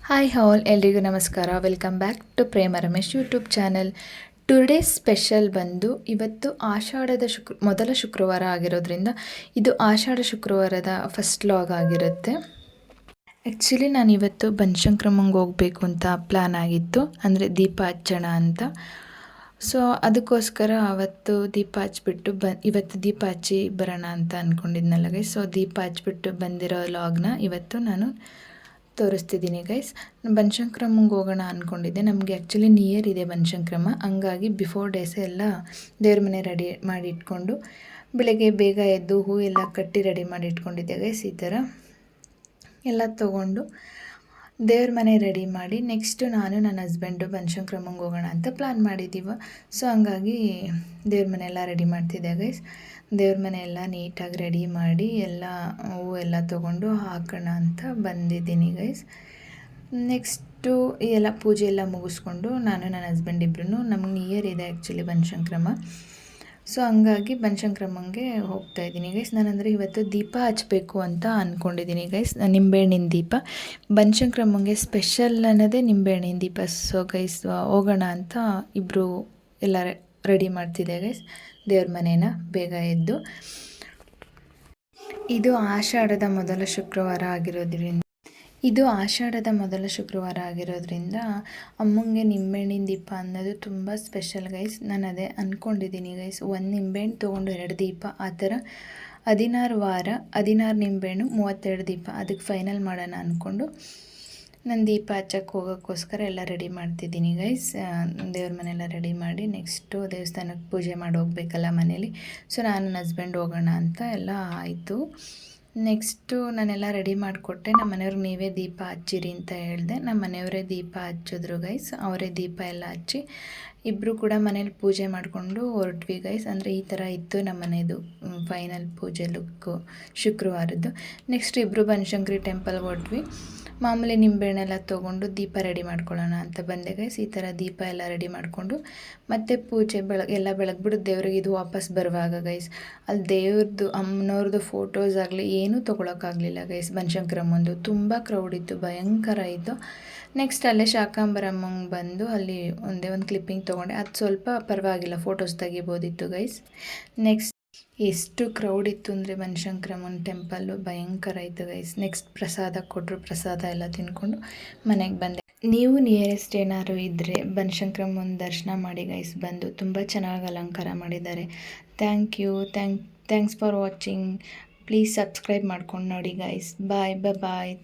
Hi all ಎಲ್ರಿಗೂ ನಮಸ್ಕಾರ. Welcome back to Prema Ramesh YouTube channel. Today special ಬಂದು ಇವತ್ತು ಆಷಾಢದ ಮೊದಲ ಶುಕ್ರವಾರ ಆಗಿರೋದ್ರಿಂದ ಇದು ಆಷಾಢ ಶುಕ್ರವಾರದ ಫಸ್ಟ್ ಲಾಗ್ ಆಗಿರುತ್ತೆ. ಆ್ಯಕ್ಚುಲಿ ನಾನು ಇವತ್ತು ಬನಶಂಕರಮ್ಮಂಗೆ ಹೋಗಬೇಕು ಅಂತ ಪ್ಲ್ಯಾನ್ ಆಗಿತ್ತು, ಅಂದರೆ ದೀಪ ಹಚ್ಚೋಣ ಅಂತ. ಸೊ ಅದಕ್ಕೋಸ್ಕರ ಅವತ್ತು ದೀಪ ಹಚ್ಬಿಟ್ಟು ಇವತ್ತು ದೀಪ ಹಚ್ಚಿ ಬರೋಣ ಅಂತ ಅಂದ್ಕೊಂಡಿದ್ನಲ್ಲ ಗೈಸ್. ಸೊ ದೀಪ ಹಚ್ಬಿಟ್ಟು ಬಂದಿರೋ ಲಾಗ್ನ ಇವತ್ತು ನಾನು ತೋರಿಸ್ತಿದ್ದೀನಿ ಗೈಸ್. ಬನಶಂಕರಮ್ಮಂಗೆ ಹೋಗೋಣ ಅಂದ್ಕೊಂಡಿದ್ದೆ. ನಮಗೆ ಆ್ಯಕ್ಚುಲಿ ನಿಯರ್ ಇದೆ ಬನಶಂಕರಮ್ಮ, ಹಂಗಾಗಿ ಬಿಫೋರ್ ಡೇಸೇ ಎಲ್ಲ ದೇವ್ರ ಮನೆ ರೆಡಿ ಮಾಡಿ ಇಟ್ಕೊಂಡು ಬೆಳಗ್ಗೆ ಬೇಗ ಎದ್ದು ಹೂ ಎಲ್ಲ ಕಟ್ಟಿ ರೆಡಿ ಮಾಡಿ ಇಟ್ಕೊಂಡಿದ್ದೆ ಗೈಸ್. ಈ ಥರ ಎಲ್ಲ ತೊಗೊಂಡು ದೇವ್ರ ಮನೆ ರೆಡಿ ಮಾಡಿ ನೆಕ್ಸ್ಟು ನಾನು ನನ್ನ ಹಸ್ಬೆಂಡು ಬನಶಂಕರಮ್ಮಂಗೆ ಹೋಗೋಣ ಅಂತ ಪ್ಲ್ಯಾನ್ ಮಾಡಿದ್ದೀವಿ. ಸೊ ಹಂಗಾಗಿ ದೇವ್ರ ಮನೆ ಎಲ್ಲ ರೆಡಿ ಮಾಡ್ತಿದ್ದೆ ಗೈಸ್. ದೇವ್ರ ಮನೆ ಎಲ್ಲ ನೀಟಾಗಿ ರೆಡಿ ಮಾಡಿ ಎಲ್ಲ ಹೂವು ಎಲ್ಲ ತೊಗೊಂಡು ಹಾಕೋಣ ಅಂತ ಬಂದಿದ್ದೀನಿ ಗೈಸ್. ನೆಕ್ಸ್ಟು ಎಲ್ಲ ಪೂಜೆ ಎಲ್ಲ ಮುಗಿಸ್ಕೊಂಡು ನಾನು ನನ್ನ ಹಸ್ಬೆಂಡ್ ಇಬ್ಬರೂ ನಮ್ಗೆ ನಿಯರ್ ಇದೆ ಆ್ಯಕ್ಚುಲಿ ಬನಶಂಕರಮ್ಮ. ಸೊ ಹಂಗಾಗಿ ಬನಶಂಕರಮ್ಮಂಗೆ ಹೋಗ್ತಾಯಿದ್ದೀನಿ ಗೈಸ್. ನಾನಂದರೆ ಇವತ್ತು ದೀಪ ಹಚ್ಚಬೇಕು ಅಂತ ಅಂದ್ಕೊಂಡಿದ್ದೀನಿ ಗೈಸ್, ನಿಂಬೆಹಣ್ಣಿನ ದೀಪ. ಬನಶಂಕರಮ್ಮಂಗೆ ಸ್ಪೆಷಲ್ ಅನ್ನೋದೇ ನಿಂಬೆಹಣ್ಣಿನ ದೀಪ. ಸೊ ಗೈಸ್ ಹೋಗೋಣ ಅಂತ ಇಬ್ಬರು ಎಲ್ಲ ರೆಡಿ ಮಾಡ್ತಿದ್ದೆ ಗೈಸ್ ದೇವ್ರ ಮನೇನ ಬೇಗ ಎದ್ದು. ಇದು ಆಷಾಢದ ಮೊದಲ ಶುಕ್ರವಾರ ಆಗಿರೋದ್ರಿಂದ ಅಮ್ಮಂಗೆ ನಿಂಬೆಹಣ್ಣಿನ ದೀಪ ಅನ್ನೋದು ತುಂಬ ಸ್ಪೆಷಲ್ ಗೈಸ್. ನಾನು ಅದೇ ಅಂದ್ಕೊಂಡಿದ್ದೀನಿ ಗೈಸ್, ಒಂದು ನಿಂಬೆಹಣ್ಣು ತೊಗೊಂಡು 2 ದೀಪ, ಆ ಥರ 16 ನಿಂಬೆಹಣ್ಣು 32 ದೀಪ, ಅದಕ್ಕೆ ಫೈನಲ್ ಮಾಡೋಣ ಅಂದ್ಕೊಂಡು ನಾನು ದೀಪ ಹಚ್ಚಕ್ಕೆ ಹೋಗೋಕ್ಕೋಸ್ಕರ ಎಲ್ಲ ರೆಡಿ ಮಾಡ್ತಿದ್ದೀನಿ ಗೈಸ್. ದೇವ್ರ ಮನೆಯೆಲ್ಲ ರೆಡಿ ಮಾಡಿ ನೆಕ್ಸ್ಟು ದೇವಸ್ಥಾನಕ್ಕೆ ಪೂಜೆ ಮಾಡಿ ಹೋಗ್ಬೇಕಲ್ಲ ಮನೇಲಿ. ಸೊ ನಾನು ನನ್ನ ಹಸ್ಬೆಂಡ್ ಹೋಗೋಣ ಅಂತ ಎಲ್ಲ ಆಯಿತು. ನೆಕ್ಸ್ಟು ನಾನೆಲ್ಲ ರೆಡಿ ಮಾಡಿಕೊಟ್ಟೆ. ನಮ್ಮ ಮನೆಯವ್ರಿಗೆ ನೀವೇ ದೀಪ ಹಚ್ಚಿರಿ ಅಂತ ಹೇಳಿದೆ. ನಮ್ಮ ಮನೆಯವರೇ ದೀಪ ಹಚ್ಚಿದ್ರು ಗೈಸ್. ಅವರೇ ದೀಪ ಎಲ್ಲ ಹಚ್ಚಿ ಇಬ್ಬರು ಕೂಡ ಮನೇಲಿ ಪೂಜೆ ಮಾಡಿಕೊಂಡು ಹೊರಟ್ವಿ ಗೈಸ್. ಅಂದರೆ ಈ ಥರ ಇತ್ತು ನಮ್ಮ ಮನೆಯದು ಫೈನಲ್ ಪೂಜೆ ಲುಕ್ಕು ಶುಕ್ರವಾರದ್ದು. ನೆಕ್ಸ್ಟ್ ಇಬ್ಬರು ಬನಶಂಕರಿ ಟೆಂಪಲ್ಗೆ ಹೊರಟ್ವಿ. ಮಾಮೂಲಿ ನಿಂಬೆಹಣ್ಣೆಲ್ಲ ತೊಗೊಂಡು ದೀಪ ರೆಡಿ ಮಾಡ್ಕೊಳ್ಳೋಣ ಅಂತ ಬಂದೆ ಗೈಸ್. ಈ ಥರ ದೀಪ ಎಲ್ಲ ರೆಡಿ ಮಾಡಿಕೊಂಡು ಮತ್ತೆ ಪೂಜೆ ಎಲ್ಲ ಬೆಳಗ್ಬಿಟ್ಟು ದೇವ್ರಿಗೆ ಇದು ವಾಪಸ್ ಬರುವಾಗ ಗೈಸ್ ಅಲ್ಲಿ ದೇವ್ರದ್ದು ಅಮ್ಮನವ್ರದ್ದು ಫೋಟೋಸ್ ಆಗಲಿ ಏನೂ ತೊಗೊಳಕ್ಕಾಗಲಿಲ್ಲ ಗೈಸ್. ಬನಶಂಕರಮ್ಮಂದು ತುಂಬ ಕ್ರೌಡ್ ಇತ್ತು, ಭಯಂಕರ ಇತ್ತು. ನೆಕ್ಸ್ಟ್ ಅಲ್ಲೇ ಶಾಕಾಂಬರಮ್ಮಂಗೆ ಬಂದು ಅಲ್ಲಿ ಒಂದು ಕ್ಲಿಪ್ಪಿಂಗ್ ತೊಗೊಂಡೆ. ಅದು ಸ್ವಲ್ಪ ಪರವಾಗಿಲ್ಲ, ಫೋಟೋಸ್ ತೆಗಿಬೋದಿತ್ತು ಗೈಸ್. ನೆಕ್ಸ್ಟ್ ಎಷ್ಟು ಕ್ರೌಡ್ ಇತ್ತು ಅಂದರೆ ಬನಶಂಕರಮ್ಮನ ಟೆಂಪಲ್ಲು ಭಯಂಕರ ಇತ್ತು ಗೈಸ್. ನೆಕ್ಸ್ಟ್ ಪ್ರಸಾದ ಕೊಟ್ಟರು, ಪ್ರಸಾದ ಎಲ್ಲ ತಿನ್ಕೊಂಡು ಮನೆಗೆ ಬಂದೆ. ನೀವು ನಿಯರೆಸ್ಟ್ ಏನಾದ್ರು ಇದ್ದರೆ ಬನಶಂಕರಮ್ಮನ ದರ್ಶನ ಮಾಡಿ ಗೈಸ್. ಬಂದು ತುಂಬ ಚೆನ್ನಾಗಿ ಅಲಂಕಾರ ಮಾಡಿದ್ದಾರೆ. Thanks for watching. Please subscribe ಮಾಡ್ಕೊಂಡು ನೋಡಿ ಗೈಸ್. ಬಾಯ್.